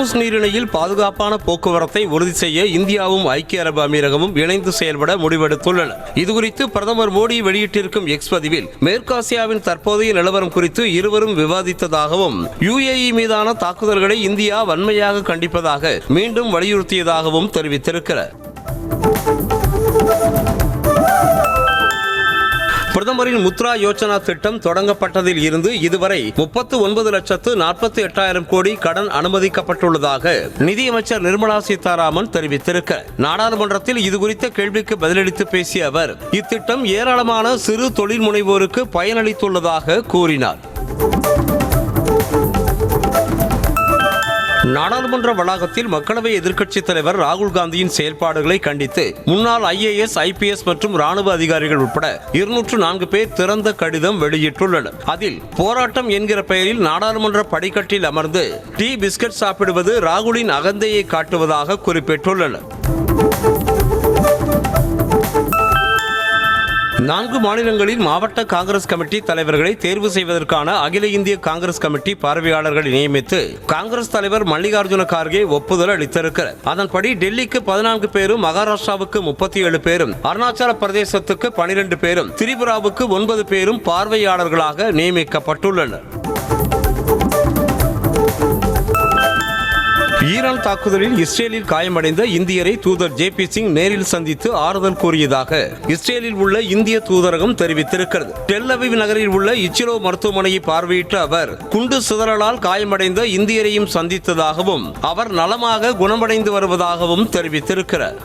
Hormuz நீரிணையில் பாதுகாப்பான போக்குவரத்தை உறுதி செய்ய இந்தியாவும் ஐக்கிய அரபு அமீரகமும் இணைந்து செயல்பட முடிவெடுத்துள்ளன. இதுகுறித்து பிரதமர் மோடி வெளியிட்டிருக்கும் எக்ஸ் பதிவில் மேற்காசியாவின் தற்போதைய நிலவரம் குறித்து இருவரும் விவாதித்ததாகவும் UAE மீதான தாக்குதல்களை இந்தியா வன்மையாக கண்டிப்பதாக மீண்டும் வலியுறுத்தியதாகவும் தெரிவித்திருக்கிறார். பிரதமரின் முத்ரா யோஜனா திட்டம் தொடங்கப்பட்டதில் இருந்து இதுவரை 39,48,000 கோடி கடன் அனுமதிக்கப்பட்டுள்ளதாக நிதியமைச்சர் நிர்மலா சீதாராமன் தெரிவித்திருக்கிறார். நாடாளுமன்றத்தில் இதுகுறித்த கேள்விக்கு பதிலளித்து பேசிய அவர் இத்திட்டம் ஏராளமான சிறு தொழில் முனைவோருக்கு பயனளித்துள்ளதாக கூறினார். நாடாளுமன்ற வளாகத்தில் மக்களவை எதிர்க்கட்சித் தலைவர் ராகுல் காந்தியின் செயல்பாடுகளை கண்டித்து முன்னாள் IAS, IPS மற்றும் ராணுவ அதிகாரிகள் உட்பட 204 பேர் திறந்த கடிதம் வெளியிட்டுள்ளனர். அதில் போராட்டம் என்கிற பெயரில் நாடாளுமன்ற படிக்கட்டில் அமர்ந்து டீ பிஸ்கட் சாப்பிடுவது ராகுலின் அகந்தையை காட்டுவதாக குறிப்பிட்டுள்ளனர். 4 மாநிலங்களில் மாவட்ட காங்கிரஸ் கமிட்டி தலைவர்களை தேர்வு செய்வதற்கான அகில இந்திய காங்கிரஸ் கமிட்டி பார்வையாளர்களை நியமித்து காங்கிரஸ் தலைவர் மல்லிகார்ஜுன கார்கே ஒப்புதல் அளித்திருக்கிறார். அதன்படி டெல்லிக்கு 14 பேரும், மகாராஷ்டிராவுக்கு 37 பேரும், அருணாச்சல பிரதேசத்துக்கு 12 பேரும், திரிபுராவுக்கு 9 பேரும் பார்வையாளர்களாக நியமிக்கப்பட்டுள்ளனர். ஈரான் தாக்குதலில் இஸ்ரேலில் காயமடைந்த இந்தியரை தூதர் JP சிங் நேரில் சந்தித்து ஆறுதல் கூறியதாக இஸ்ரேலில் உள்ள இந்திய தூதரகம் தெரிவித்திருக்கிறது. டெல் அவீவ் நகரில் உள்ள இச்சிலோ மருத்துவமனையை பார்வையிட்ட அவர் குண்டு சிதறலால் காயமடைந்த இந்தியரையும் சந்தித்ததாகவும் அவர் நலமாக குணமடைந்து வருவதாகவும் தெரிவித்திருக்கிறார்.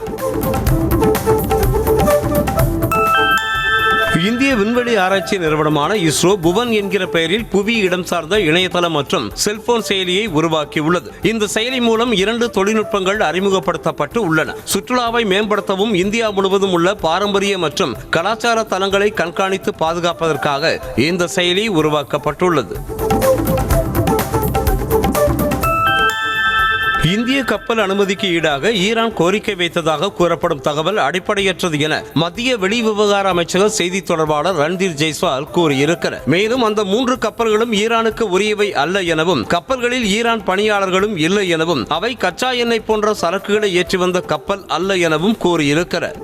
இந்திய விண்வெளி ஆராய்ச்சி நிறுவனமான இஸ்ரோ புவன் என்கிற பெயரில் புவி இடம் சார்ந்த இணையதளம் மற்றும் செல்போன் செயலியை உருவாக்கியுள்ளது. இந்த செயலி மூலம் 2 தொழில்நுட்பங்கள் அறிமுகப்படுத்தப்பட்டு உள்ளன. சுற்றுலாவை மேம்படுத்தவும் இந்தியா முழுவதும் உள்ள பாரம்பரிய மற்றும் கலாச்சார தலங்களை கண்காணித்து பாதுகாப்பதற்காக இந்த செயலி உருவாக்கப்பட்டுள்ளது. இந்திய கப்பல் அனுமதிக்கு ஈடாக ஈரான் கோரிக்கை வைத்ததாக கூறப்படும் தகவல் அடிப்படையற்றது என மத்திய வெளிவிவகார அமைச்சக செய்தி தொடர்பாளர் ரன்தீர் ஜெய்ஸ்வால் கூறியிருக்கிறார். மேலும் அந்த 3 கப்பல்களும் ஈரானுக்கு உரியவை அல்ல எனவும் கப்பல்களில் ஈரான் பணியாளர்களும் இல்லை எனவும் அவை கச்சா எண்ணெய் போன்ற சரக்குகளை ஏற்றி வந்த கப்பல் அல்ல எனவும் கூறியிருக்கிறார்.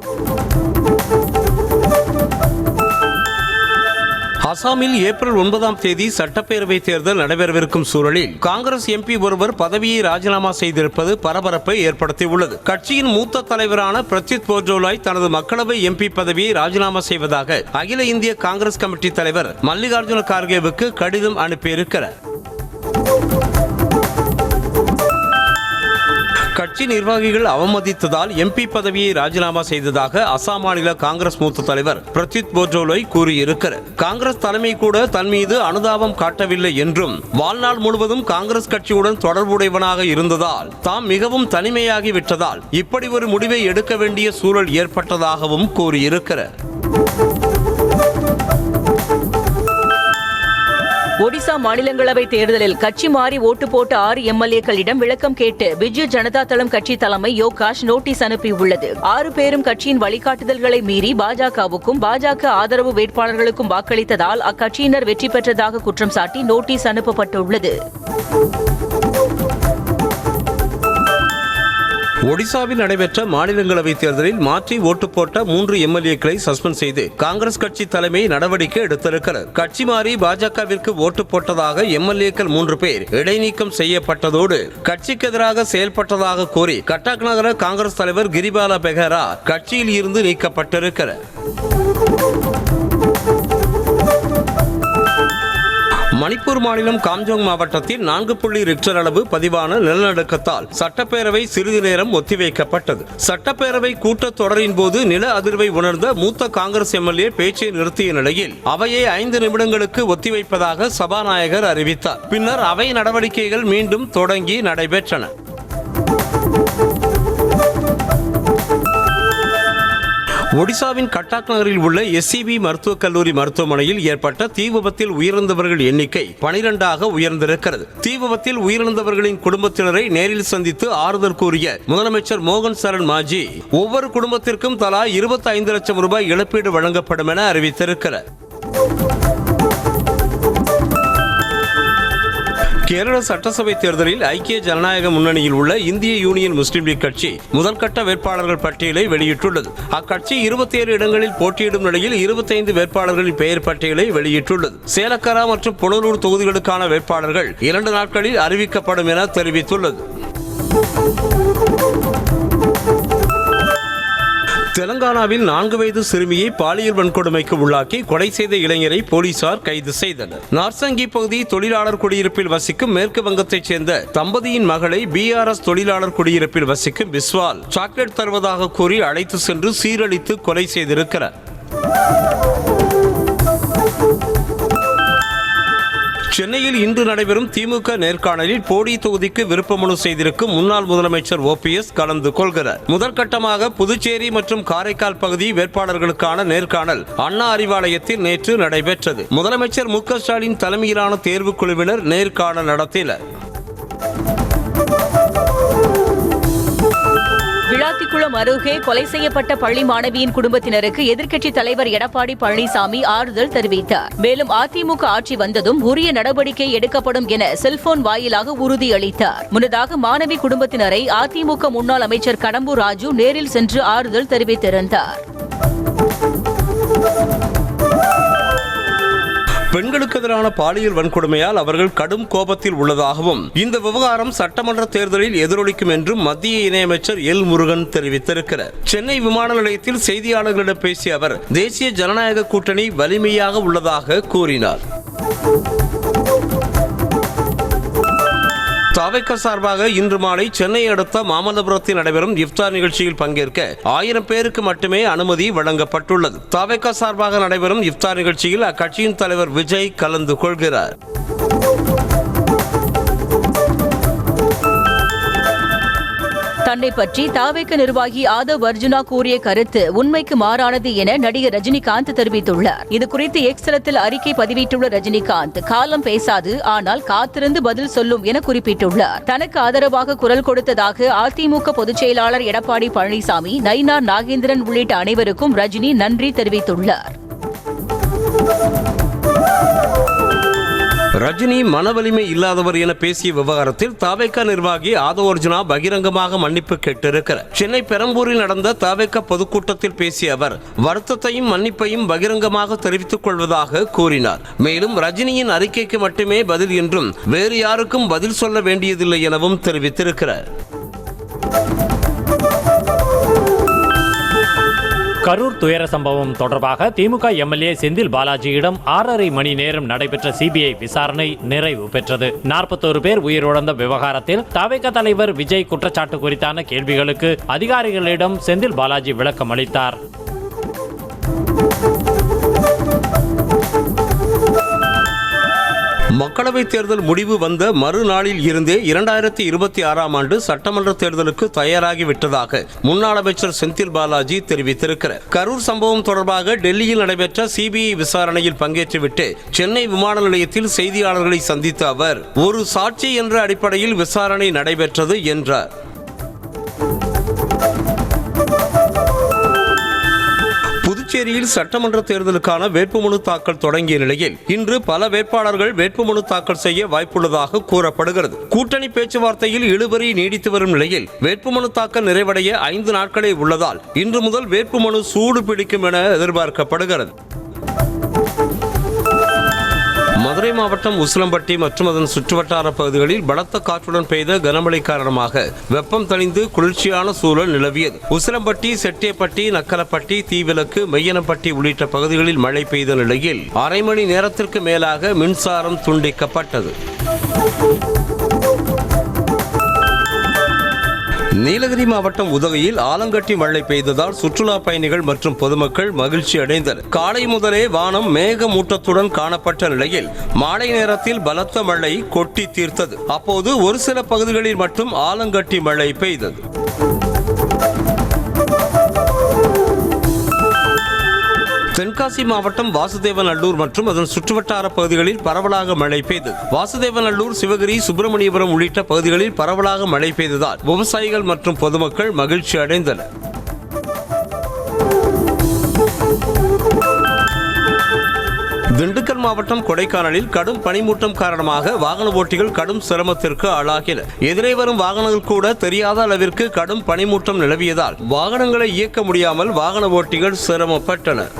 அசாமில் ஏப்ரல் 9ஆம் தேதி சட்டப்பேரவை தேர்தல் நடைபெறவிருக்கும் சூழலில் காங்கிரஸ் MP ஒருவர் பதவியை ராஜினாமா செய்திருப்பது பரபரப்பை ஏற்படுத்தியுள்ளது. கட்சியின் மூத்த தலைவரான பிரத்யுத் போர்டோலாய் தனது மக்களவை MP பதவியை ராஜினாமா செய்வதாக அகில இந்திய காங்கிரஸ் கமிட்டி தலைவர் மல்லிகார்ஜுன கார்கேவுக்கு கடிதம் அனுப்பியிருக்கிறார். கட்சி நிர்வாகிகள் அவமதித்ததால் MP பதவியை ராஜினாமா செய்ததாக அசாம் மாநில காங்கிரஸ் மூத்த தலைவர் பிரத்யுத் போர்டோலாய் கூறியிருக்கிறார். காங்கிரஸ் தலைமை கூட தன் மீது அனுதாபம் காட்டவில்லை என்றும் வாழ்நாள் முழுவதும் காங்கிரஸ் கட்சியுடன் தொடர்புடையவனாக இருந்ததால் தாம் மிகவும் தனிமையாகி விட்டதால் இப்படி ஒரு முடிவை எடுக்க வேண்டிய சூழல் ஏற்பட்டதாகவும் கூறியிருக்கிறார். ஒடிசா மாநிலங்களவை தேர்தலில் கட்சி மாறி ஓட்டு போட்ட 6 MLA-க்களிடம் விளக்கம் கேட்டு பிஜு ஜனதா தளம் கட்சி தலைமை யோகாஷ் நோட்டீஸ் அனுப்பியுள்ளது. 6 பேரும் கட்சியின் வழிகாட்டுதல்களை மீறி பாஜகவுக்கும் பாஜக ஆதரவு வேட்பாளர்களுக்கும் வாக்களித்ததால் அக்கட்சியினர் வெற்றி பெற்றதாக குற்றம் சாட்டி நோட்டீஸ் அனுப்பப்பட்டுள்ளது. ஒடிசாவில் நடைபெற்ற மாநிலங்களவை தேர்தலில் மாற்றி ஓட்டு போட்ட 3 MLA-க்களை சஸ்பெண்ட் செய்து காங்கிரஸ் கட்சி தலைமை நடவடிக்கை எடுத்திருக்கிறது. கட்சி மாறி பாஜகவிற்கு ஓட்டு போட்டதாக MLA-க்கள் 3 பேர் இடைநீக்கம் செய்யப்பட்டதோடு கட்சிக்கு எதிராக செயல்பட்டதாக கூறி கட்டாக் நகர காங்கிரஸ் தலைவர் கிரிபாலா பெஹரா கட்சியில் இருந்து நீக்கப்பட்டிருக்கிறார். மணிப்பூர் மாநிலம் காம்ஜோங் மாவட்டத்தில் 4 ரிக்டர் அளவு பதிவான நிலநடுக்கத்தால் சட்டப்பேரவை சிறிது நேரம் ஒத்திவைக்கப்பட்டது. சட்டப்பேரவை கூட்டத்தொடரின் போது நில அதிர்வை உணர்ந்த மூத்த காங்கிரஸ் MLA பேச்சை நிறுத்திய நிலையில் அவையை 5 நிமிடங்களுக்கு ஒத்திவைப்பதாக சபாநாயகர் அறிவித்தார். பின்னர் அவை நடவடிக்கைகள் மீண்டும் தொடங்கி நடைபெற்றன. ஒடிசாவின் கட்டாக் நகரில் உள்ள SCB மருத்துவக் கல்லூரி மருத்துவமனையில் ஏற்பட்ட தீ விபத்தில் உயிரிழந்தவர்கள் எண்ணிக்கை 12ஆக உயர்ந்திருக்கிறது. தீ விபத்தில் உயிரிழந்தவர்களின் குடும்பத்தினரை நேரில் சந்தித்து ஆறுதல் கூறிய முதலமைச்சர் மோகன் சரண் மாஜி ஒவ்வொரு குடும்பத்திற்கும் தலா 25 லட்சம் ரூபாய் இழப்பீடு வழங்கப்படும் என அறிவித்திருக்கிறார். கேரள சட்டசபை தேர்தலில் ஐக்கிய ஜனநாயக முன்னணியில் உள்ள இந்திய யூனியன் முஸ்லீம் லீக் கட்சி முதல்கட்ட வேட்பாளர்கள் பட்டியலை வெளியிட்டுள்ளது. அக்கட்சி 27 இடங்களில் போட்டியிடும் நிலையில் 25 வேட்பாளர்களின் பெயர் பட்டியலை வெளியிட்டுள்ளது. சேலக்கரா மற்றும் புனலூர் தொகுதிகளுக்கான வேட்பாளர்கள் 2 நாட்களில் அறிவிக்கப்படும் என தெரிவித்துள்ளது. தெலங்கானாவில் 4 வயது சிறுமியை பாலியல் வன்கொடுமைக்கு உள்ளாக்கி கொலை செய்த இளைஞரை போலீசார் கைது செய்தனர். நார்சங்கி பகுதி தொழிலாளர் குடியிருப்பில் வசிக்கும் மேற்கு வங்கத்தைச் சேர்ந்த தம்பதியின் மகளை BRS தொழிலாளர் குடியிருப்பில் வசிக்கும் பிஸ்வால் சாக்லேட் தருவதாக கூறி அழைத்து சென்று சீரழித்து கொலை செய்திருக்கிறார். சென்னையில் இன்று நடைபெறும் திமுக நேர்காணலில் போடி தொகுதிக்கு விருப்பமனு செய்திருக்கும் முன்னாள் முதலமைச்சர் OPS கலந்து கொள்கிறார். முதற்கட்டமாக புதுச்சேரி மற்றும் காரைக்கால் பகுதி வேட்பாளர்களுக்கான நேர்காணல் அண்ணா அறிவாலயத்தில் நேற்று நடைபெற்றது. முதலமைச்சர் MK ஸ்டாலின் தலைமையிலான தேர்வுக் குழுவினர் நேர்காணல் நடத்தினர். விளாத்திக்குளம் அருகே கொலை செய்யப்பட்ட பள்ளி மாணவியின் குடும்பத்தினருக்கு எதிர்க்கட்சித் தலைவர் எடப்பாடி பழனிசாமி ஆறுதல் தெரிவித்தார். மேலும் அதிமுக ஆட்சி வந்ததும் உரிய நடவடிக்கை எடுக்கப்படும் என செல்போன் வாயிலாக உறுதியளித்தார். முன்னதாக மாணவி குடும்பத்தினரை அதிமுக முன்னாள் அமைச்சர் கடம்பூர் ராஜு நேரில் சென்று ஆறுதல் தெரிவித்திருந்தார். பெண்களுக்கு எதிரான பாலியல் வன்கொடுமையால் அவர்கள் கடும் கோபத்தில் உள்ளதாகவும் இந்த விவகாரம் சட்டமன்ற தேர்தலில் எதிரொலிக்கும் என்றும் மத்திய இணையமைச்சர் எல் முருகன் தெரிவித்திருக்கிறார். சென்னை விமான நிலையத்தில் செய்தியாளர்களிடம் பேசிய அவர் தேசிய ஜனநாயக கூட்டணி வலிமையாக உள்ளதாக கூறினார். தவிக சார்பாக இன்று மாலை சென்னை அடுத்த மாமல்லபுரத்தில் நடைபெறும் இஃப்தார் நிகழ்ச்சியில் பங்கேற்க 1000 பேருக்கு மட்டுமே அனுமதி வழங்கப்பட்டுள்ளது. தவிக சார்பாக நடைபெறும் இஃப்தார் நிகழ்ச்சியில் அக்கட்சியின் தலைவர் விஜய் கலந்து கொள்கிறார். தன்னை பற்றி தவிக நிர்வாகி ஆதவ் அர்ஜுனா கூறிய கருத்து உண்மைக்கு மாறானது என நடிகர் ரஜினிகாந்த் தெரிவித்துள்ளார். இதுகுறித்து எக்ஸ் தளத்தில் அறிக்கை பதிவிட்டுள்ள ரஜினிகாந்த் காலம் பேசாது, ஆனால் காத்திருந்து பதில் சொல்லும் என குறிப்பிட்டுள்ளார். தனக்கு ஆதரவாக குரல் கொடுத்ததாக அதிமுக பொதுச் செயலாளர் எடப்பாடி பழனிசாமி, நயினார் நாகேந்திரன் உள்ளிட்ட அனைவருக்கும் ரஜினி நன்றி தெரிவித்துள்ளார். ரஜினி மனவலிமை இல்லாதவர் என பேசிய விவகாரத்தில் தவிக நிர்வாகி ஆதவ் அர்ஜுனா பகிரங்கமாக மன்னிப்பு கேட்டிருக்கிறார். சென்னை பெரம்பூரில் நடந்த தவிக பொதுக்கூட்டத்தில் பேசிய அவர் வருத்தத்தையும் மன்னிப்பையும் பகிரங்கமாக தெரிவித்துக் கொள்வதாக கூறினார். மேலும் ரஜினியின் அறிக்கைக்கு மட்டுமே பதில் என்றும் வேறு யாருக்கும் பதில் சொல்ல வேண்டியதில்லை எனவும் தெரிவித்திருக்கிறார். கரூர் துயர சம்பவம் தொடர்பாக திமுக MLA செந்தில் பாலாஜியிடம் 6.5 மணி நேரம் நடைபெற்ற CBI விசாரணை நிறைவு பெற்றது. 41 பேர் உயிரிழந்த விவகாரத்தில் தவிக தலைவர் விஜய் குற்றச்சாட்டு குறித்தான கேள்விகளுக்கு அதிகாரிகளிடம் செந்தில் பாலாஜி விளக்கம் அளித்தார். மக்களவைத் தேர்தல் முடிவு வந்த மறுநாளில் இருந்தே 2026ஆம் ஆண்டு சட்டமன்ற தேர்தலுக்கு தயாராகிவிட்டதாக முன்னாள் அமைச்சர் செந்தில் பாலாஜி தெரிவித்திருக்கிறார். கரூர் சம்பவம் தொடர்பாக டெல்லியில் நடைபெற்ற CBI விசாரணையில் பங்கேற்றுவிட்டு சென்னை விமான நிலையத்தில் செய்தியாளர்களை சந்தித்த அவர் ஒரு சாட்சி என்ற அடிப்படையில் விசாரணை நடைபெற்றது என்றார். புதுச்சேரியில் சட்டமன்ற தேர்தலுக்கான வேட்புமனு தாக்கல் தொடங்கிய நிலையில் இன்று பல வேட்பாளர்கள் வேட்புமனு தாக்கல் செய்ய வாய்ப்புள்ளதாக கூறப்படுகிறது. கூட்டணி பேச்சுவார்த்தையில் இழுபறி நீடித்து வரும் நிலையில் வேட்புமனு தாக்கல் நிறைவடைய 5 நாட்களே உள்ளதால் இன்று முதல் வேட்புமனு சூடு பிடிக்கும் என எதிர்பார்க்கப்படுகிறது. மதுரை மாவட்டம் உசிலம்பட்டி மற்றும் அதன் சுற்றுவட்டார பகுதிகளில் பலத்த காற்றுடன் பெய்த கனமழை காரணமாக வெப்பம் தணிந்து குளிர்ச்சியான சூழல் நிலவியது. உசிலம்பட்டி, செட்டியப்பட்டி, நக்கலப்பட்டி, தீவிலக்கு, மெய்யனப்பட்டி உள்ளிட்ட பகுதிகளில் மழை பெய்த நிலையில் 1/2 மணி நேரத்திற்கு மேலாக மின்சாரம் துண்டிக்கப்பட்டது. நீலகிரி மாவட்டம் உதகையில் ஆலங்கட்டி மழை பெய்ததால் சுற்றுலா பயணிகள் மற்றும் பொதுமக்கள் மகிழ்ச்சி அடைந்தனர். காலை முதலே வானம் மேகமூட்டத்துடன் காணப்பட்ட நிலையில் மாலை நேரத்தில் பலத்த மழை கொட்டி தீர்த்தது. அப்போது ஒரு சில பகுதிகளில் மட்டும் ஆலங்கட்டி மழை பெய்தது. தென்காசி மாவட்டம் வாசுதேவநல்லூர் மற்றும் அதன் சுற்றுவட்டார பகுதிகளில் பரவலாக மழை பெய்தது. வாசுதேவநல்லூர், சிவகிரி, சுப்பிரமணியபுரம் உள்ளிட்ட பகுதிகளில் பரவலாக மழை பெய்ததால் விவசாயிகள் மற்றும் பொதுமக்கள் மகிழ்ச்சி அடைந்தனர். திண்டுக்கல் மாவட்டம் கொடைக்கானலில் கடும் பனிமூட்டம் காரணமாக வாகன ஓட்டிகள் கடும் சிரமத்திற்கு ஆளாகினர். எதிரே வரும் வாகனங்கள் கூட தெரியாத அளவிற்கு கடும் பனிமூட்டம் நிலவியதால் வாகனங்களை இயக்க முடியாமல் வாகன ஓட்டிகள் சிரமப்பட்டனர்.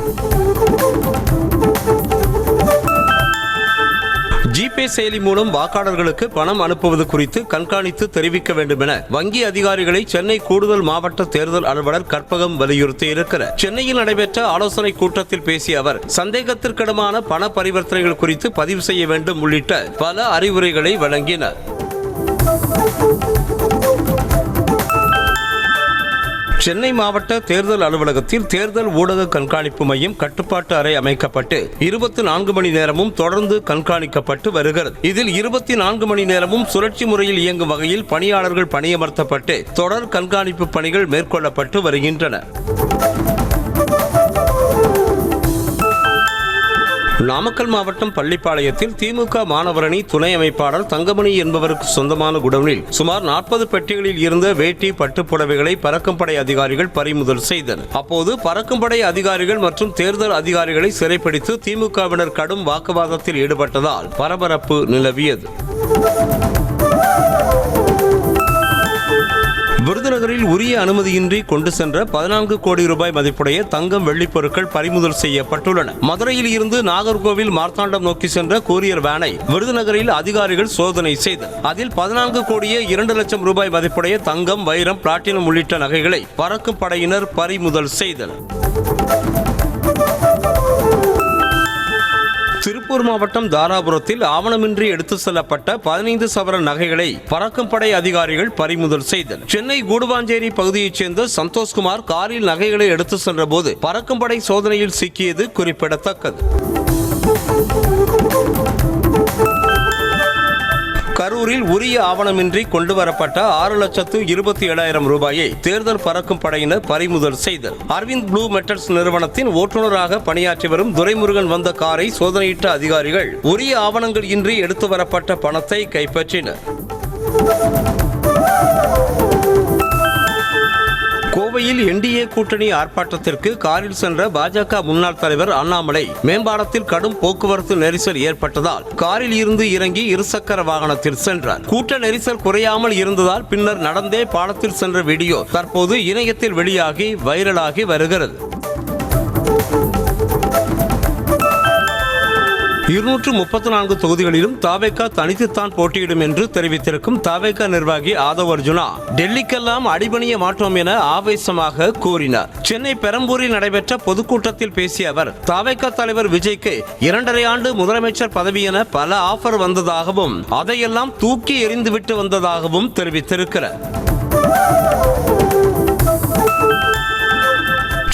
ஜிபே செயலி மூலம் வாக்காளர்களுக்கு பணம் அனுப்புவது குறித்து கண்காணித்து தெரிவிக்க வேண்டும் என வங்கி அதிகாரிகளை சென்னை கூடுதல் மாவட்ட தேர்தல் அலுவலர் கற்பகம் வலியுறுத்தி இருக்கிறார். சென்னையில் நடைபெற்ற ஆலோசனை கூட்டத்தில் பேசிய அவர் சந்தேகத்திற்கிடமான பண பரிவர்த்தனைகள் குறித்து பதிவு செய்ய வேண்டும் உள்ளிட்ட பல அறிவுரைகளை வழங்கினார். சென்னை மாவட்ட தேர்தல் அலுவலகத்தில் தேர்தல் ஊடக கண்காணிப்பு மையம் கட்டுப்பாட்டு அறை அமைக்கப்பட்டு 24 மணி நேரமும் தொடர்ந்து கண்காணிக்கப்பட்டு வருகிறது. இதில் 24 மணி நேரமும் சுழற்சி முறையில் இயங்கும் வகையில் பணியாளர்கள் பணியமர்த்தப்பட்டு தொடர் கண்காணிப்பு பணிகள் மேற்கொள்ளப்பட்டு வருகின்றன. நாமக்கல் மாவட்டம் பள்ளிப்பாளையத்தில் திமுக மாணவரணி துணை அமைப்பாளர் தங்கமணி என்பவருக்கு சொந்தமான குடோனில் சுமார் 40 பெட்டிகளில் இருந்த வேட்டி பட்டுப்புடவைகளை பறக்கும் படை அதிகாரிகள் பறிமுதல் செய்தனர். அப்போது பறக்கும் படை அதிகாரிகள் மற்றும் தேர்தல் அதிகாரிகளை சிறைப்பிடித்து திமுகவினர் கடும் வாக்குவாதத்தில் ஈடுபட்டதால் பரபரப்பு நிலவியது. விருதுநகரில் உரிய அனுமதியின்றி கொண்டு சென்ற 14 கோடி ரூபாய் மதிப்புடைய தங்கம் வெள்ளிப் பொருட்கள் பறிமுதல் செய்யப்பட்டுள்ளன. மதுரையில் இருந்து நாகர்கோவில் மார்த்தாண்டம் நோக்கி சென்ற கூரியர் வேனை விருதுநகரில் அதிகாரிகள் சோதனை செய்தனர். அதில் 14 கோடியே 2 லட்சம் ரூபாய் மதிப்புடைய தங்கம், வைரம், பிளாட்டினம் உள்ளிட்ட நகைகளை பறக்கும் படையினர் பறிமுதல் செய்தனர். திருப்பூர் மாவட்டம் தாராபுரத்தில் ஆவணமின்றி எடுத்து செல்லப்பட்ட 15 சவரன் நகைகளை பறக்கும் படை அதிகாரிகள் பறிமுதல் செய்தனர். சென்னை கூடுவாஞ்சேரி பகுதியைச் சேர்ந்த சந்தோஷ்குமார் காரில் நகைகளை எடுத்து சென்றபோது பறக்கும் படை சோதனையில் சிக்கியது குறிப்பிடத்தக்கது. கரூரில் உரிய ஆவணமின்றி கொண்டுவரப்பட்ட 6,27,000 ரூபாயை தேர்தல் பறக்கும் படையினர் பறிமுதல் செய்தனர். அரவிந்த் ப்ளூ மெட்டல்ஸ் நிறுவனத்தின் ஓட்டுநராக பணியாற்றி வரும் துரைமுருகன் வந்த காரை சோதனையிட்ட அதிகாரிகள் உரிய ஆவணங்கள் இன்றி எடுத்து வரப்பட்ட பணத்தை கைப்பற்றினர். கோவையில் என்டிஏ கூட்டணி ஆர்ப்பாட்டத்திற்கு காரில் சென்ற பாஜக முன்னாள் தலைவர் அண்ணாமலை மேம்பாலத்தில் கடும் போக்குவரத்து நெரிசல் ஏற்பட்டதால் காரில் இருந்து இறங்கி இருசக்கர வாகனத்தில் சென்றார். கூட்ட நெரிசல் குறையாமல் இருந்ததால் பின்னர் நடந்தே பாலத்தில் சென்ற வீடியோ தற்போது இணையத்தில் வெளியாகி வைரலாகி வருகிறது. 234 தொகுதிகளிலும் தாவேகா தனித்துத்தான் போட்டியிடும் என்று தெரிவித்திருக்கும் தாவேகா நிர்வாகி ஆதவ் அர்ஜுனா டெல்லிக்கெல்லாம் அடிபணிய மாட்டோம் என ஆவேசமாக கூறினார். சென்னை பெரம்பூரில் நடைபெற்ற பொதுக்கூட்டத்தில் பேசிய அவர் தாவேகா தலைவர் விஜய்க்கு 2.5 ஆண்டு முதலமைச்சர் பதவி என பல ஆஃபர் வந்ததாகவும் அதையெல்லாம் தூக்கி எறிந்துவிட்டு வந்ததாகவும் தெரிவித்திருக்கிறார்.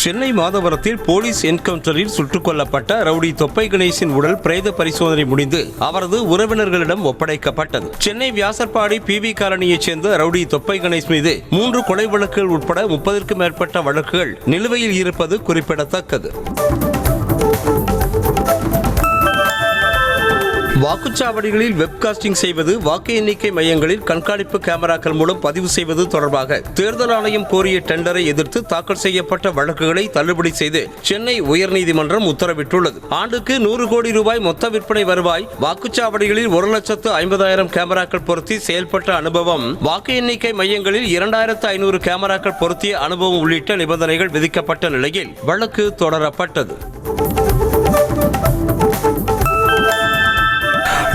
சென்னை மாதவரத்தில் போலீஸ் என்கவுண்டரில் சுட்டுக் கொல்லப்பட்ட ரவுடி தொப்பை கணேசின் உடல் பிரேத பரிசோதனை முடிந்து அவரது உறவினர்களிடம் ஒப்படைக்கப்பட்டது. சென்னை வியாசர்பாடி PV காலனியைச் சேர்ந்த ரவுடி தொப்பை கணேஷ் மீது 3 கொலை வழக்குகள் உட்பட 30க்கும் மேற்பட்ட வழக்குகள் நிலுவையில் இருப்பது குறிப்பிடத்தக்கது. வாக்குச்சாவடிகளில் வெப்காஸ்டிங் செய்வது, வாக்கு எண்ணிக்கை மையங்களில் கண்காணிப்பு கேமராக்கள் மூலம் பதிவு செய்வது தொடர்பாக தேர்தல் ஆணையம் கோரிய டெண்டரை எதிர்த்து தாக்கல் செய்யப்பட்ட வழக்குகளை தள்ளுபடி செய்து சென்னை உயர்நீதிமன்றம் உத்தரவிட்டுள்ளது. ஆண்டுக்கு 100 கோடி ரூபாய் மொத்த விற்பனை வருவாய், வாக்குச்சாவடிகளில் 1,50,000 கேமராக்கள் பொருத்தி செயல்பட்ட அனுபவம், வாக்கு எண்ணிக்கை மையங்களில் 2,500 கேமராக்கள் பொருத்திய அனுபவம் உள்ளிட்ட நிபந்தனைகள் விதிக்கப்பட்ட நிலையில் வழக்கு தொடரப்பட்டது.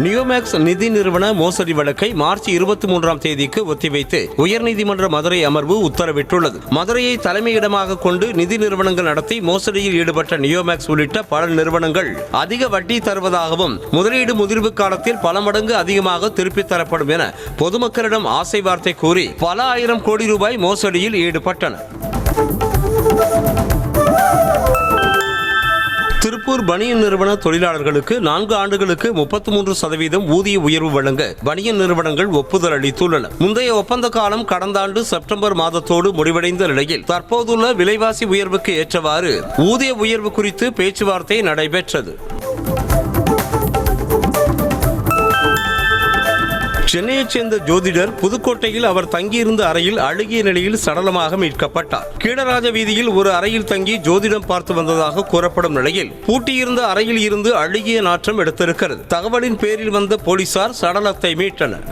நியோமேக்ஸ் நிதி நிறுவன மோசடி வழக்கை மார்ச் 23ஆம் தேதிக்கு ஒத்திவைத்து உயர்நீதிமன்ற மதுரை அமர்வு உத்தரவிட்டுள்ளது. மதுரையை தலைமையிடமாக கொண்டு நிதி நிறுவனங்கள் நடத்தி மோசடியில் ஈடுபட்ட நியோமேக்ஸ் உள்ளிட்ட பல நிறுவனங்கள் அதிக வட்டி தருவதாகவும் முதலீடு முதிர்வு காலத்தில் பல மடங்கு அதிகமாக திருப்பித் தரப்படும் என பொதுமக்களிடம் ஆசை வார்த்தை கூறி பல ஆயிரம் கோடி ரூபாய் மோசடியில் ஈடுபட்டனர். திருப்பூர் பனியன் நிறுவன தொழிலாளர்களுக்கு 4 ஆண்டுகளுக்கு 33% ஊதிய உயர்வு வழங்க பனியன் நிறுவனங்கள் ஒப்புதல் அளித்துள்ளன. முந்தைய ஒப்பந்த காலம் கடந்த ஆண்டு செப்டம்பர் மாதத்தோடு முடிவடைந்த நிலையில் தற்போதுள்ள விலைவாசி உயர்வுக்கு ஏற்றவாறு ஊதிய உயர்வு குறித்து பேச்சுவார்த்தை நடைபெற்றது. சென்னையைச் சேர்ந்த ஜோதிடர் புதுக்கோட்டையில் அவர் தங்கியிருந்த அறையில் அழுகிய நிலையில் சடலமாக மீட்கப்பட்டார். கீழராஜ வீதியில் ஒரு அறையில் தங்கி ஜோதிடம் பார்த்து வந்ததாக கூறப்படும் நிலையில் பூட்டியிருந்த அறையில் இருந்து அழுகிய நாற்றம் எடுத்திருக்கிறது. தகவலின் பேரில் வந்த போலீசார் சடலத்தை மீட்டனர்.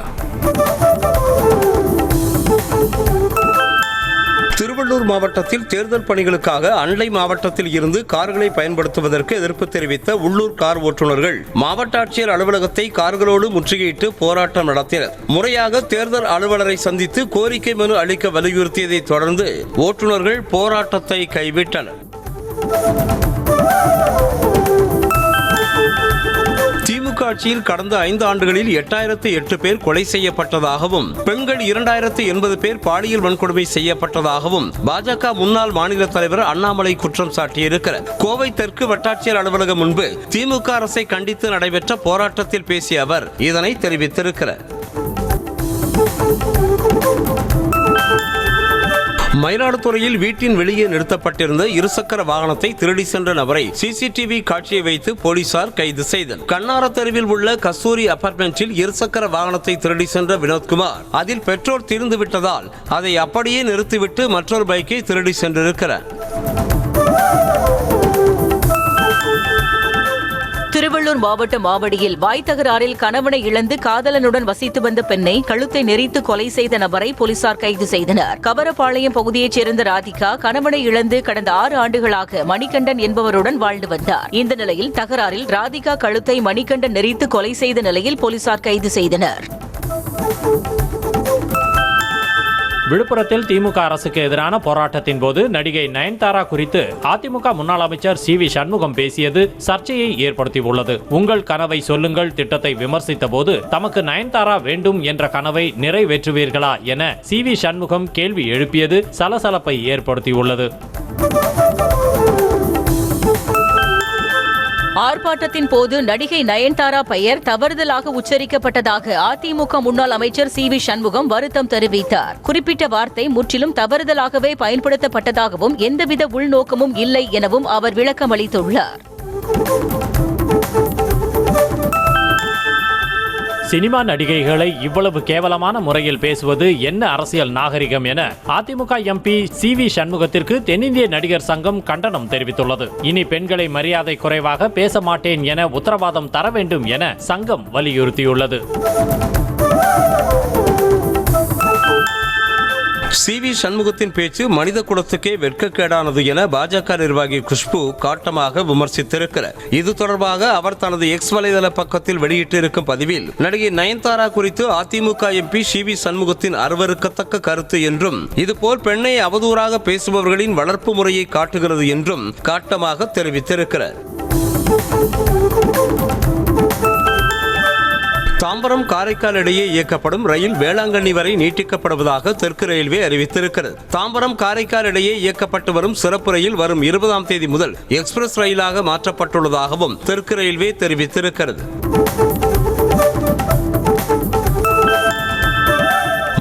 திருவள்ளூர் மாவட்டத்தில் தேர்தல் பணிகளுக்காக அண்டை மாவட்டத்தில் இருந்து கார்களை பயன்படுத்துவதற்கு எதிர்ப்பு தெரிவித்த உள்ளூர் கார் ஓட்டுநர்கள் மாவட்ட ஆட்சியர் அலுவலகத்தை கார்களோடு முற்றுகையிட்டு போராட்டம் நடத்தினர். முறையாக தேர்தல் அலுவலரை சந்தித்து கோரிக்கை மனு அளிக்க வலியுறுத்தியதை தொடர்ந்து ஓட்டுநர்கள் போராட்டத்தை கைவிட்டனர். திமுக ஆட்சியில் கடந்த 5 ஆண்டுகளில் 8008 பேர் கொலை செய்யப்பட்டதாகவும் பெண்கள் 2080 பேர் பாலியல் வன்கொடுமை செய்யப்பட்டதாகவும் பாஜக முன்னாள் மாநில தலைவர் அண்ணாமலை குற்றம் சாட்டியிருக்கிறார். கோவை தெற்கு வட்டாட்சியர் அலுவலகம் முன்பு திமுக அரசை கண்டித்து நடைபெற்ற போராட்டத்தில் பேசிய அவர் இதனை தெரிவித்திருக்கிறார். மயிலாடுதுறையில் வீட்டின் வெளியே நிறுத்தப்பட்டிருந்த இருசக்கர வாகனத்தை திருடி சென்ற நபரை சிசிடிவி காட்சியை வைத்து போலீசார் கைது செய்தனர். கண்ணார தெருவில் உள்ள கஸ்தூரி அபார்ட்மெண்டில் இருசக்கர வாகனத்தை திருடி சென்ற வினோத்குமார் அதில் பெட்ரோல் தீர்ந்து விட்டதால் அதை அப்படியே நிறுத்திவிட்டு மற்றொரு பைக்கை திருடி சென்றிருக்கிறார். திருவள்ளூர் மாவட்டம் ஆவடியில் வாய் தகராறில் கணவனை இழந்து காதலனுடன் வசித்து வந்த பெண்ணை கழுத்தை நெரித்து கொலை செய்த நபரை போலீசார் கைது செய்தனர். கவரப்பாளையம் பகுதியைச் சேர்ந்த ராதிகா கணவனை இழந்து கடந்த 6 ஆண்டுகளாக மணிகண்டன் என்பவருடன் வாழ்ந்து வந்தார். இந்த நிலையில் தகராறில் ராதிகா கழுத்தை மணிகண்டன் நெரித்து கொலை செய்த நிலையில் போலீசார் கைது செய்தனர். விழுப்புரத்தில் திமுக அரசுக்கு எதிரான போராட்டத்தின் போது நடிகை நயன்தாரா குறித்து அதிமுக முன்னாள் அமைச்சர் சி.வி. சண்முகம் பேசியது சர்ச்சையை ஏற்படுத்தியுள்ளது. உங்கள் கனவை சொல்லுங்கள் திட்டத்தை விமர்சித்த போது தமக்கு நயன்தாரா வேண்டும் என்ற கனவை நிறைவேற்றுவீர்களா என சி.வி. சண்முகம் கேள்வி எழுப்பியது சலசலப்பை ஏற்படுத்தியுள்ளது. ஆர்ப்பாட்டத்தின் போது நடிகை நயன்தாரா பெயர் தவறுதலாக உச்சரிக்கப்பட்டதாக அதிமுக முன்னாள் அமைச்சர் சி.வி. சண்முகம் வருத்தம் தெரிவித்தார். குறிப்பிட்ட வார்த்தை முற்றிலும் தவறுதலாகவே பயன்படுத்தப்பட்டதாகவும் எந்தவித உள்நோக்கமும் இல்லை எனவும் அவர் விளக்கமளித்துள்ளார். சினிமா நடிகைகளை இவ்வளவு கேவலமான முறையில் பேசுவது என்ன அரசியல் நாகரிகம் என அதிமுக எம்பி சி.வி. சண்முகத்திற்கு தென்னிந்திய நடிகர் சங்கம் கண்டனம் தெரிவித்துள்ளது. இனி பெண்களை மரியாதை குறைவாக பேச மாட்டேன் என உத்தரவாதம் தர வேண்டும் என சங்கம் வலியுறுத்தியுள்ளது. சி.வி. சண்முகத்தின் பேச்சு மனித குலத்துக்கே வெட்கக்கேடானது என பாஜக நிர்வாகி குஷ்பு காட்டமாக விமர்சித்திருக்கிறார். இது தொடர்பாக அவர் தனது எக்ஸ் வலைதள பக்கத்தில் வெளியிட்டிருக்கும் பதிவில் நடிகை நயன்தாரா குறித்து அதிமுக எம்பி சி.வி. சண்முகத்தின் அருவருக்கத்தக்க கருத்து என்றும் இதுபோல் பெண்ணை அவதூறாக பேசுபவர்களின் வளர்ப்பு முறையை காட்டுகிறது என்றும் காட்டமாக தெரிவித்திருக்கிறார். தாம்பரம் காரைக்கால் இடையே இயக்கப்படும் ரயில் வேளாங்கண்ணி வரை நீட்டிக்கப்படுவதாக தெற்கு ரயில்வே அறிவித்திருக்கிறது. தாம்பரம் காரைக்கால் இடையே இயக்கப்பட்டு வரும் சிறப்பு ரயில் வரும் 20ஆம் தேதி முதல் எக்ஸ்பிரஸ் ரயிலாக மாற்றப்பட்டுள்ளதாகவும் தெற்கு ரயில்வே தெரிவித்திருக்கிறது.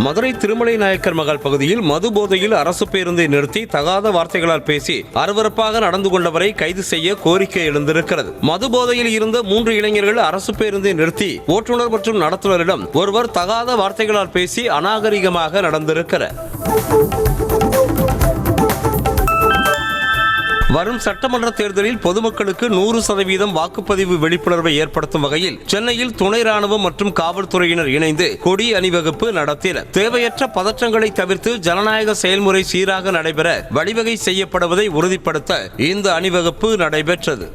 மதுரை திருமலை நாயக்கர் மகால் பகுதியில் மது போதையில் அரசு பேருந்தை நிறுத்தி தகாத வார்த்தைகளால் பேசி அருவருப்பாக நடந்து கொண்டவரை கைது செய்ய கோரிக்கை எழுந்திருக்கிறது. மது போதையில் இருந்த 3 இளைஞர்கள் அரசு பேருந்தை நிறுத்தி ஓட்டுநர் மற்றும் நடத்துனரிடம் ஒருவர் தகாத வார்த்தைகளால் பேசி அநாகரிகமாக நடந்திருக்கிறார். வரும் சட்டமன்ற தேர்தலில் பொதுமக்களுக்கு 100% வாக்குப்பதிவு விழிப்புணர்வை ஏற்படுத்தும் வகையில் சென்னையில் துணை ராணுவம் மற்றும் காவல்துறையினர் இணைந்து கொடி அணிவகுப்பு நடத்தினர். தேவையற்ற பதற்றங்களை தவிர்த்து ஜனநாயக செயல்முறை சீராக நடைபெற வழிவகை செய்யப்படுவதை உறுதிப்படுத்த இந்த அணிவகுப்பு நடைபெற்றது.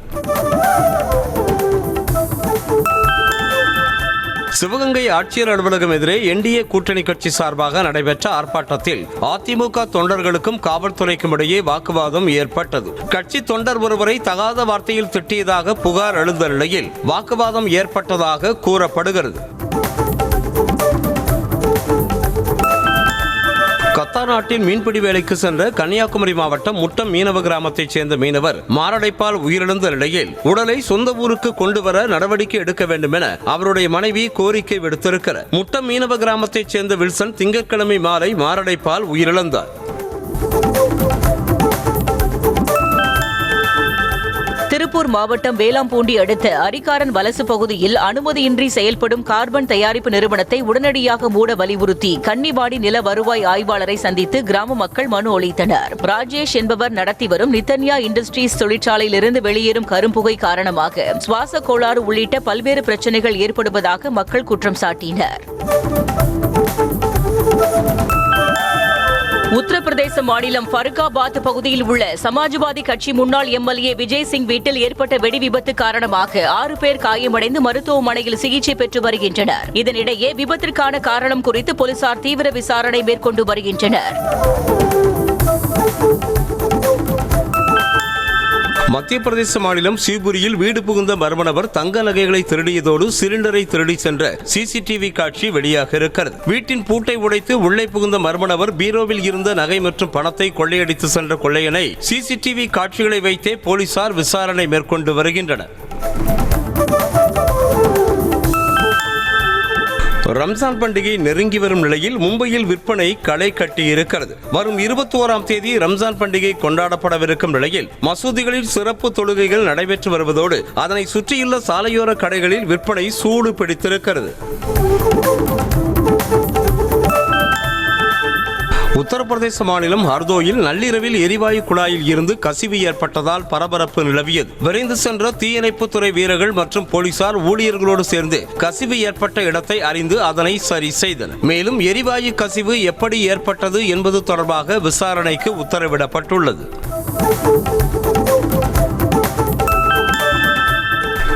சிவகங்கை ஆட்சியர் அலுவலகம் எதிரே என்டிஏ கூட்டணி கட்சி சார்பாக நடைபெற்ற ஆர்ப்பாட்டத்தில் அதிமுக தொண்டர்களுக்கும் காவல்துறைக்கும் இடையே வாக்குவாதம் ஏற்பட்டது. கட்சி தொண்டர் ஒருவரை தகாத வார்த்தையில் திட்டியதாக புகார் எழுந்த நிலையில் வாக்குவாதம் ஏற்பட்டதாக கூறப்படுகிறது. கத்தார் நாட்டில் மீன்பிடி வேலைக்கு சென்ற கன்னியாகுமரி மாவட்டம் முட்டம் மீனவ கிராமத்தைச் சேர்ந்த மீனவர் மாரடைப்பால் உயிரிழந்த நிலையில் உடலை சொந்த ஊருக்கு கொண்டு வர நடவடிக்கை எடுக்க வேண்டும் என அவருடைய மனைவி கோரிக்கை விடுத்திருக்கிறார். முட்டம் மீனவ கிராமத்தைச் சேர்ந்த வில்சன் திங்கட்கிழமை மாலை மாரடைப்பால் உயிரிழந்தார். திருப்பூர் மாவட்டம் வேளாம்பூண்டி அடுத்த அரிக்காரன் வலசு பகுதியில் அனுமதியின்றி செயல்படும் கார்பன் தயாரிப்பு நிறுவனத்தை உடனடியாக மூட வலியுறுத்தி கன்னிவாடி நில வருவாய் ஆய்வாளரை சந்தித்து கிராம மக்கள் மனு அளித்தனர். ராஜேஷ் என்பவர் நடத்தி வரும் நித்தன்யா இண்டஸ்ட்ரீஸ் தொழிற்சாலையிலிருந்து வெளியேறும் கரும்புகை காரணமாக சுவாச கோளாறு உள்ளிட்ட பல்வேறு பிரச்சனைகள் ஏற்படுவதாக மக்கள் குற்றம் சாட்டினர். உத்தரப்பிரதேச மாநிலம் ஃபருக்காபாத் பகுதியில் உள்ள சமாஜ்வாதி கட்சி முன்னாள் எம்எல்ஏ விஜய் சிங் வீட்டில் ஏற்பட்ட வெடி விபத்து காரணமாக 6 பேர் காயமடைந்து மருத்துவமனையில் சிகிச்சை பெற்று வருகின்றனர். இதனிடையே விபத்திற்கான காரணம் குறித்து போலீசார் தீவிர விசாரணை மேற்கொண்டு வருகின்றனர். மத்திய பிரதேச மாநிலம் சிவ்புரியில் வீடு புகுந்த மர்ம நபர் தங்க நகைகளை திருடியதோடு சிலிண்டரை திருடி சென்ற சிசிடிவி காட்சி வெளியாக இருக்கிறது. வீட்டின் பூட்டை உடைத்து உள்ளே புகுந்த மர்ம நபர் பீரோவில் இருந்த நகை மற்றும் பணத்தை கொள்ளையடித்து சென்ற கொள்ளையனை சிசிடிவி காட்சிகளை வைத்தே போலீசார் விசாரணை மேற்கொண்டு வருகின்றனர். ரம்ஜான் பண்டிகை நெருங்கி வரும் நிலையில் மும்பையில் விற்பனை களை கட்டி இருக்கிறது. வரும் 21ஆம் தேதி ரம்ஜான் பண்டிகை கொண்டாடப்படவிருக்கும் நிலையில் மசூதிகளில் சிறப்பு தொழுகைகள் நடைபெற்று வருவதோடு அதனை சுற்றியுள்ள சாலையோர கடைகளில் விற்பனை சூடு பிடித்திருக்கிறது. உத்தரப்பிரதேச மாநிலம் ஹர்தோயில் நள்ளிரவில் எரிவாயு குழாயில் இருந்து கசிவு ஏற்பட்டதால் பரபரப்பு நிலவியது. விரைந்து சென்ற தீயணைப்புத்துறை வீரர்கள் மற்றும் போலீசார் ஊழியர்களோடு சேர்ந்து கசிவு ஏற்பட்ட இடத்தை அறிந்து அதனை சரி செய்தனர். மேலும் எரிவாயு கசிவு எப்படி ஏற்பட்டது என்பது தொடர்பாக விசாரணைக்கு உத்தரவிடப்பட்டுள்ளது.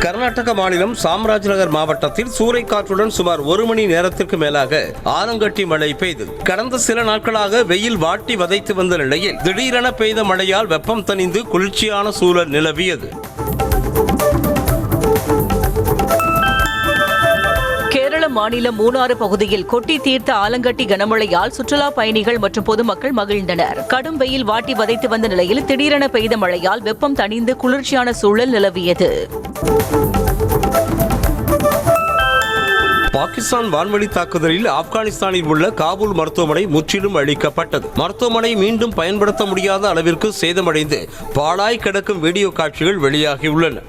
கர்நாடக மாநிலம் சாம்ராஜ்நகர் மாவட்டத்தில் சூறைக்காற்றுடன் சுமார் 1 மணி நேரத்திற்கு மேலாக ஆலங்கட்டி மழை பெய்தது. கடந்த சில நாட்களாக வெயில் வாட்டி வதைத்து வந்த நிலையில் திடீரென பெய்த மழையால் வெப்பம் தணிந்து குளிர்ச்சியான சூழல் நிலவியது. கேரள மாநிலம் மூணாறு பகுதியில் கொட்டி தீர்த்த ஆலங்கட்டி கனமழையால் சுற்றுலா பயணிகள் மற்றும் பொதுமக்கள் மகிழ்ந்தனர். கடும் வெயில் வாட்டி வதைத்து வந்த நிலையில் திடீரென பெய்த மழையால் வெப்பம் தணிந்து குளிர்ச்சியான சூழல் நிலவியது. பாகிஸ்தான் வான்வழி தாக்குதலில் ஆப்கானிஸ்தானில் உள்ள காபூல் மருத்துவமனை முற்றிலும் அழிக்கப்பட்டது. மருத்துவமனை மீண்டும் பயன்படுத்த முடியாத அளவிற்கு சேதமடைந்து பாழாய் கிடக்கும் வீடியோ காட்சிகள் வெளியாகியுள்ளன.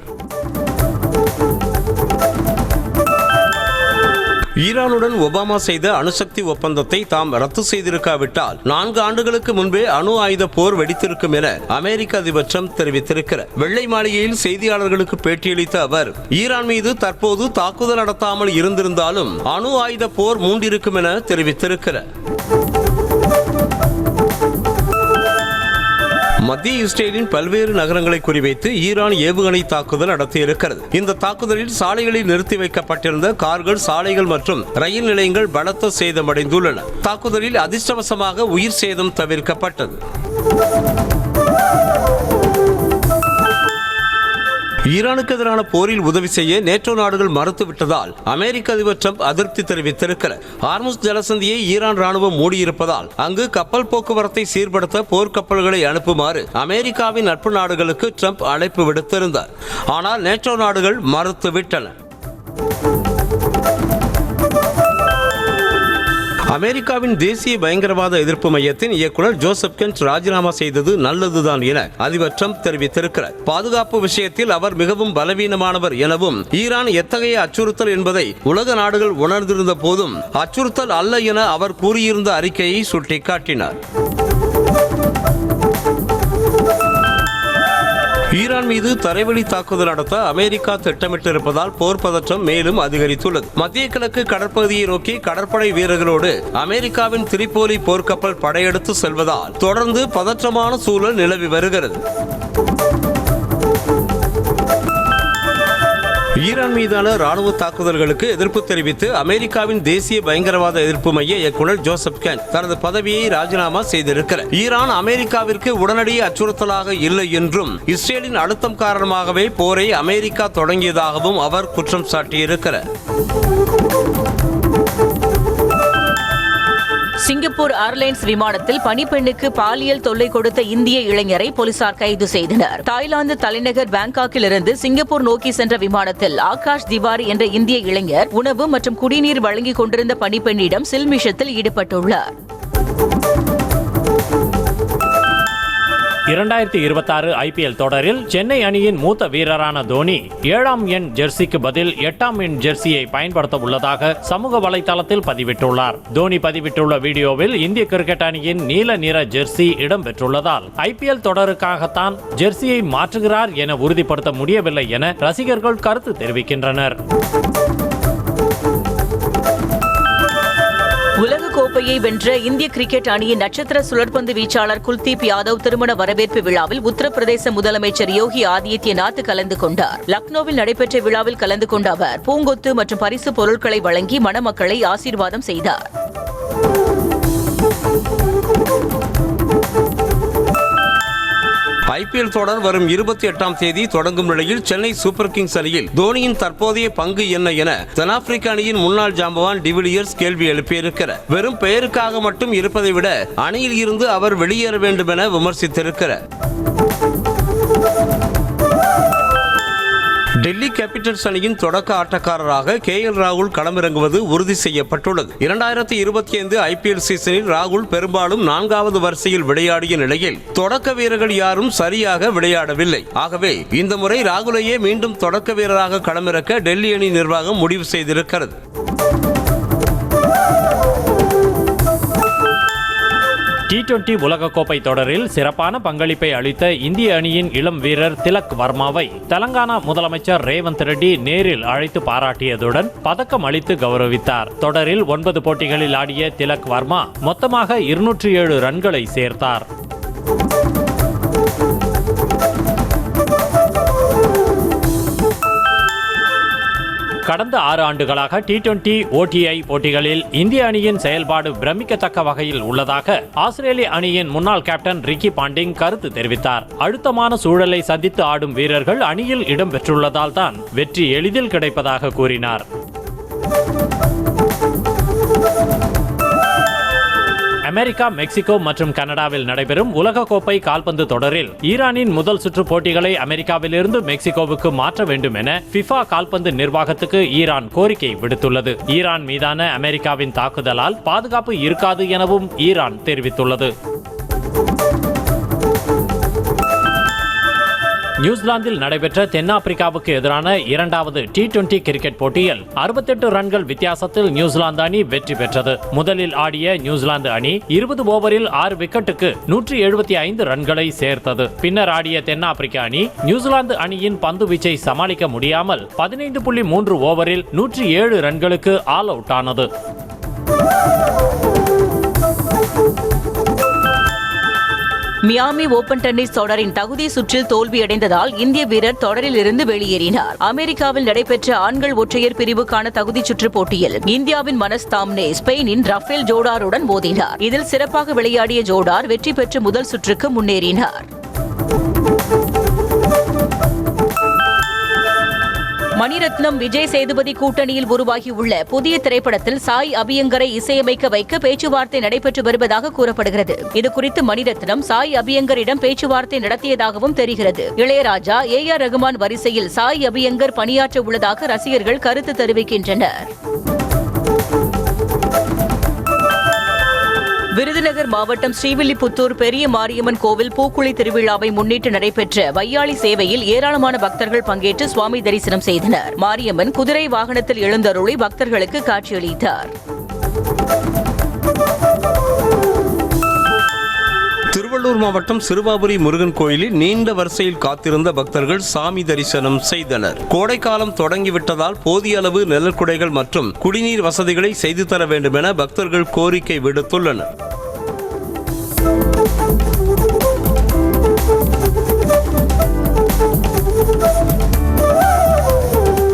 ஈரானுடன் ஒபாமா செய்த அணுசக்தி ஒப்பந்தத்தை தாம் ரத்து செய்திருக்காவிட்டால் 4 ஆண்டுகளுக்கு முன்பே அணு ஆயுத போர் வெடித்திருக்கும் என அமெரிக்க அதிபர் ட்ரம்ப் தெரிவித்திருக்கிறார். வெள்ளை மாளிகையில் செய்தியாளர்களுக்கு பேட்டியளித்த அவர் ஈரான் மீது தற்போது தாக்குதல் நடத்தாமல் இருந்திருந்தாலும் அணு ஆயுத போர் மூண்டிருக்கும் என தெரிவித்திருக்கிறார். மத்திய இஸ்ரேலின் பல்வேறு நகரங்களை குறிவைத்து ஈரான் ஏவுகணை தாக்குதல் நடத்தியிருக்கிறது. இந்த தாக்குதலில் சாலைகளில் நிறுத்தி வைக்கப்பட்டிருந்த கார்கள், சாலைகள் மற்றும் ரயில் நிலையங்கள் பலத்த சேதமடைந்துள்ளன. தாக்குதலில் அதிர்ஷ்டவசமாக உயிர் சேதம் தவிர்க்கப்பட்டது. ஈரானுக்கு எதிரான போரில் உதவி செய்ய நேட்டோ நாடுகள் மறுத்துவிட்டதால் அமெரிக்க அதிபர் ட்ரம்ப் அதிருப்தி தெரிவித்திருக்கிறார். ஹார்முஸ் ஜலசந்தியை ஈரான் ராணுவம் மூடியிருப்பதால் அங்கு கப்பல் போக்குவரத்தை சீர்படுத்த போர்க்கப்பல்களை அனுப்புமாறு அமெரிக்காவின் நட்பு நாடுகளுக்கு ட்ரம்ப் அழைப்பு விடுத்திருந்தார். ஆனால் நேட்டோ நாடுகள் மறுத்துவிட்டன. அமெரிக்காவின் தேசிய பயங்கரவாத எதிர்ப்பு மையத்தின் இயக்குநர் ஜோசப் கென்ட் ராஜினாமா செய்தது நல்லதுதான் என அதிபர் ட்ரம்ப் தெரிவித்திருக்கிறார். பாதுகாப்பு விஷயத்தில் அவர் மிகவும் பலவீனமானவர் எனவும் ஈரான் எத்தகைய அச்சுறுத்தல் என்பதை உலக நாடுகள் உணர்ந்திருந்த போதும் அச்சுறுத்தல் அல்ல என அவர் கூறியிருந்த அறிக்கையை சுட்டிக்காட்டினார். ஈரான் மீது தரைவழி தாக்குதல் நடத்த அமெரிக்கா திட்டமிட்டிருப்பதால் போர் பதற்றம் மேலும் அதிகரித்துள்ளது. மத்திய கிழக்கு கடற்பகுதியை நோக்கி கடற்படை வீரர்களோடு அமெரிக்காவின் திரிபோலி போர்க்கப்பல் படையெடுத்து செல்வதால் தொடர்ந்து பதற்றமான சூழல் நிலவி வருகிறது. ஈரான் மீதான ராணுவ தாக்குதல்களுக்கு எதிர்ப்பு தெரிவித்து அமெரிக்காவின் தேசிய பயங்கரவாத எதிர்ப்பு மைய இயக்குநர் ஜோசப் கென்ட் தனது பதவியை ராஜினாமா செய்திருக்கிறார். ஈரான் அமெரிக்காவிற்கு உடனடி அச்சுறுத்தலாக இல்லை என்றும் இஸ்ரேலின் அழுத்தம் காரணமாகவே போரை அமெரிக்கா தொடங்கியதாகவும் அவர் குற்றம் சாட்டியிருக்கிறார். சிங்கப்பூர் ஏர்லைன்ஸ் விமானத்தில் பணிப்பெண்ணுக்கு பாலியல் தொல்லை கொடுத்த இந்திய இளைஞரை போலீசார் கைது செய்தனர். தாய்லாந்து தலைநகர் பாங்காக்கில் இருந்து சிங்கப்பூர் நோக்கி சென்ற விமானத்தில் ஆகாஷ் திவாரி என்ற இந்திய இளைஞர் உணவு மற்றும் குடிநீர் வழங்கிக் கொண்டிருந்த பணிப்பெண்ணிடம் சில்மிஷத்தில் ஈடுபட்டுள்ளார். 2026 IPL தொடரில் சென்னை அணியின் மூத்த வீரரான தோனி 7ஆம் எண் ஜெர்சிக்கு பதில் 8ஆம் எண் ஜெர்சியை பயன்படுத்த உள்ளதாக சமூக வலைதளத்தில் பதிவிட்டுள்ளார். தோனி பதிவிட்டுள்ள வீடியோவில் இந்திய கிரிக்கெட் அணியின் நீல நிற ஜெர்சி இடம்பெற்றுள்ளதால் IPL தொடருக்காகத்தான் ஜெர்சியை மாற்றுகிறார் என உறுதிப்படுத்த முடியவில்லை என ரசிகர்கள் கருத்து தெரிவிக்கின்றனர். உலக கோப்பையை வென்ற இந்திய கிரிக்கெட் அணியின் நட்சத்திர சுழற்பந்து வீச்சாளர் குல்தீப் யாதவ் திருமண வரவேற்பு விழாவில் உத்தரப்பிரதேச முதலமைச்சர் யோகி ஆதித்யநாத் கலந்து கொண்டார். லக்னோவில் நடைபெற்ற விழாவில் கலந்து கொண்ட அவர் பூங்கொத்து மற்றும் பரிசு பொருட்களை வழங்கி மணமக்களை ஆசீர்வாதம் செய்தார். IPL தொடர் வரும் 28ஆம் தேதி தொடங்கும் நிலையில் சென்னை சூப்பர் கிங்ஸ் அணியில் தோனியின் தற்போதைய பங்கு என்ன என தென்னாப்பிரிக்க அணியின் முன்னாள் ஜாம்பவான் டிவிலியர்ஸ் கேள்வி எழுப்பியிருக்கிறார். வெறும் பெயருக்காக மட்டும் இருப்பதை விட அணியில் இருந்து அவர் வெளியேற வேண்டும் என விமர்சித்திருக்கிறார். டெல்லி கேபிட்டல்ஸ் அணியின் தொடக்க ஆட்டக்காரராக KL ராகுல் களமிறங்குவது உறுதி செய்யப்பட்டுள்ளது. 2025 IPL சீசனில் ராகுல் பெரும்பாலும் 4வது வரிசையில் விளையாடிய நிலையில் தொடக்க வீரர்கள் யாரும் சரியாக விளையாடவில்லை. ஆகவே இந்த முறை ராகுலையே மீண்டும் தொடக்க வீரராக களமிறக்க டெல்லி அணி நிர்வாகம் முடிவு செய்திருக்கிறது. T20 உலகக்கோப்பை தொடரில் சிறப்பான பங்களிப்பை அளித்த இந்திய அணியின் இளம் வீரர் திலக் வர்மாவை தெலங்கானா முதலமைச்சர் ரேவந்த் ரெட்டி நேரில் அழைத்து பாராட்டியதுடன் பதக்கம் அளித்து கௌரவித்தார். தொடரில் 9 போட்டிகளில் ஆடிய திலக் வர்மா மொத்தமாக 207 ரன்களை சேர்த்தார். கடந்த 6 ஆண்டுகளாக T20 ODI போட்டிகளில் இந்திய அணியின் செயல்பாடு பிரமிக்கத்தக்க வகையில் உள்ளதாக ஆஸ்திரேலிய அணியின் முன்னாள் கேப்டன் ரிக்கி பாண்டிங் கருத்து தெரிவித்தார். அழுத்தமான சூழலை சந்தித்து ஆடும் வீரர்கள் அணியில் இடம்பெற்றுள்ளதால் தான் வெற்றி எளிதில் கிடைப்பதாக கூறினார். அமெரிக்கா, மெக்சிகோ மற்றும் கனடாவில் நடைபெறும் உலகக்கோப்பை கால்பந்து தொடரில் ஈரானின் முதல் சுற்று போட்டிகளை அமெரிக்காவிலிருந்து மெக்சிகோவுக்கு மாற்ற வேண்டும் என FIFA கால்பந்து நிர்வாகத்துக்கு ஈரான் கோரிக்கை விடுத்துள்ளது. ஈரான் மீதான அமெரிக்காவின் தாக்குதலால் பாதுகாப்பு இருக்காது எனவும் ஈரான் தெரிவித்துள்ளது. நியூசிலாந்தில் நடைபெற்ற தென்னாப்பிரிக்காவுக்கு எதிரான 2வது T20 கிரிக்கெட் போட்டியில் 68 ரன்கள் வித்தியாசத்தில் நியூசிலாந்து அணி வெற்றி பெற்றது. முதலில் ஆடிய நியூசிலாந்து அணி 20 ஓவரில் 6 விக்கெட்டுக்கு 175 ரன்களை சேர்த்தது. பின்னர் ஆடிய தென்னாப்பிரிக்க அணி நியூசிலாந்து அணியின் பந்து வீச்சை சமாளிக்க முடியாமல் 15.3 ஓவரில் 107 ரன்களுக்கு ஆல் அவுட் ஆனது. மியாமி ஓபன் டென்னிஸ் தொடரின் தகுதி சுற்றில் தோல்வியடைந்ததால் இந்திய வீரர் தொடரில் இருந்து வெளியேறினார். அமெரிக்காவில் நடைபெற்ற ஆண்கள் ஒற்றையர் பிரிவுக்கான தகுதி சுற்று போட்டியில் இந்தியாவின் மனஸ் தாம்னே ஸ்பெயினின் ரஃபேல் ஜோடாருடன் மோதினார். இதில் சிறப்பாக விளையாடிய ஜோடார் வெற்றி பெற்று முதல் சுற்றுக்கு முன்னேறினார். மணிரத்னம் விஜய் சேதுபதி கூட்டணியில் உருவாகியுள்ள புதிய திரைப்படத்தில் சாய் அபியங்கரை இசையமைக்க வைக்க பேச்சுவார்த்தை நடைபெற்று வருவதாக கூறப்படுகிறது. இதுகுறித்து மணிரத்னம் சாய் அபியங்கரிடம் பேச்சுவார்த்தை நடத்தியதாகவும் தெரிகிறது. இளையராஜா, AR ரகுமான் வரிசையில் சாய் அபியங்கர் பணியாற்ற உள்ளதாக ரசிகர்கள் கருத்து தெரிவிக்கின்றனர். விருதுநகர் மாவட்டம் ஸ்ரீவில்லிபுத்தூர் பெரிய மாரியம்மன் கோவில் பூக்குழி திருவிழாவை முன்னிட்டு நடைபெற்ற வையாளி சேவையில் ஏராளமான பக்தர்கள் பங்கேற்று சுவாமி தரிசனம் செய்தனர். மாரியம்மன் குதிரை வாகனத்தில் எழுந்தருளி பக்தர்களுக்கு காட்சியளித்தார். திருவள்ளூர் மாவட்டம் சிறுவாபுரி முருகன் கோயிலில் நீண்ட வரிசையில் காத்திருந்த பக்தர்கள் சாமி தரிசனம் செய்தனர். கோடைக்காலம் தொடங்கிவிட்டதால் போதிய அளவு நிழற்குடைகள் மற்றும் குடிநீர் வசதிகளை செய்து தர வேண்டும் என பக்தர்கள் கோரிக்கை விடுத்துள்ளனர்.